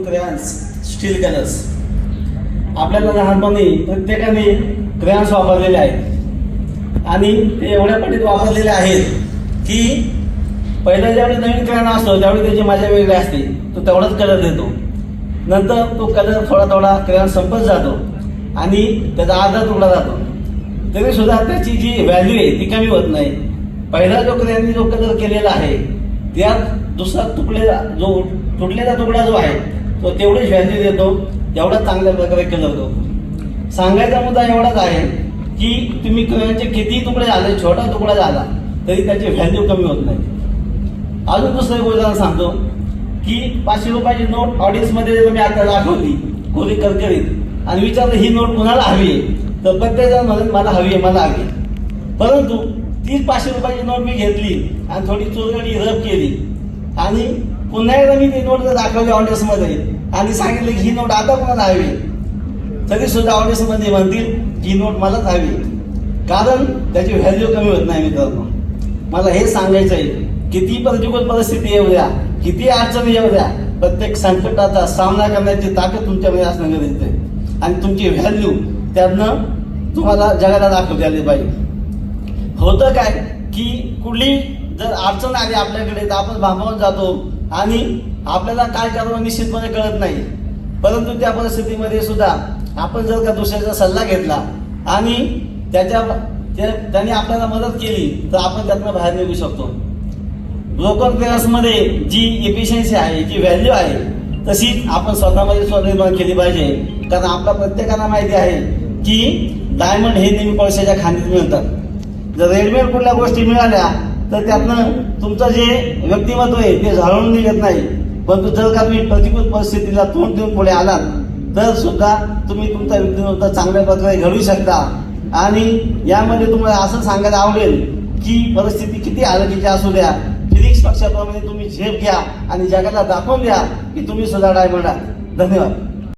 Crayons, steel colours. आपल्याला लहानपणी प्रत्येकाने क्रेयॉन्स वापरलेले आहेत आणि ते एवढ्या पटीत वापरलेले आहेत की पहिला ज्यावेळी नवीन क्रेयॉन असतो त्यावेळी त्याची मजा वेगळी असते. तो तेवढाच कलर देतो, नंतर तो कलर थोडा थोडा क्रेयॉन संपत जातो आणि त्याचा अर्धा तुकडा जातो. तरी सुद्धा त्याची जी व्हॅल्यू आहे ती कमी होत नाही. पहिला जो क्रेयॉनने जो कलर केलेला आहे त्यात दुसरा तुटलेला तुकडा जो आहे तो तेवढीच व्हॅल्यू देतो, तेवढा चांगल्या प्रकारे कलर करतो. सांगायचा मुद्दा एवढाच आहे की तुम्ही क्रेयॉनचे किती तुकडे झाले, छोटा तुकडा झाला तरी त्याची व्हॅल्यू कमी होत नाही. अजून दुसरं एक उदाहरण सांगतो की 500 रुपयाची नोट ऑडियन्समध्ये जर मी आता दाखवली कोणी करकरीत आणि विचारलं ही नोट कुणाला हवी आहे, तर प्रत्येक जण म्हणत मला हवी आहे, मला हवी. परंतु तीच 500 रुपयाची नोट मी घेतली आणि थोडी चुरगडी रब केली आणि पुन्हा एकदा मी ती नोट जर दाखवली ऑडियन्समध्ये आणि सांगितलं की ही नोट आता कोणाला हवी, तरी सुद्धा ऑडियन्समध्ये म्हणतील ही नोट मलाच हवी, कारण त्याची व्हॅल्यू कमी होत नाही. मित्रांनो, मला हे सांगायचं आहे, किती प्रतिकूल परिस्थिती येऊ द्या, किती अडचणी येऊ द्या, प्रत्येक संकटाचा सामना करण्याची ताकद तुमच्यामध्ये असणं गरजेचं आहे आणि तुमची व्हॅल्यू त्यातनं तुम्हाला जगाला दाखवता आली पाहिजे. होतं काय की कुठली जर अडचण आली आपल्याकडे तर आपण भांबावून जातो आणि आपल्याला काय करावं निश्चितपणे कळत नाही. परंतु त्या परिस्थितीमध्ये सुद्धा आपण जर का दुसऱ्याचा सल्ला घेतला आणि त्याने आपल्याला मदत केली तर आपण त्यातनं बाहेर निघू शकतो. ब्रोकन क्रेयॉन्समध्ये जी एफिशियन्सी आहे, जी व्हॅल्यू आहे, तशीच आपण स्वतःमध्ये स्वनिर्माण केली पाहिजे. कारण आपल्या प्रत्येकाला माहिती आहे की डायमंड हे नेहमी कोळशाच्या खाणीत मिळतात. जर रेडीमेड कुठल्या गोष्टी मिळाल्या तर त्यातनं तुमचं जे व्यक्तिमत्व आहे ते झाळून निघत नाही. परंतु जर का तुम्ही प्रतिकूल परिस्थितीला तोंड देऊन पुढे आलात तर सुद्धा तुम्ही तुमचा व्यक्तिमत्व चांगल्या प्रकारे घडवू शकता. आणि यामध्ये तुम्हाला असं सांगायला आवडेल की परिस्थिती किती हालतीची असू द्या, फिनिक्स पक्षाप्रमाणे तुम्ही झेप घ्या आणि जगाला दाखवून द्या की तुम्ही सुद्धा डायमंड आहात. धन्यवाद.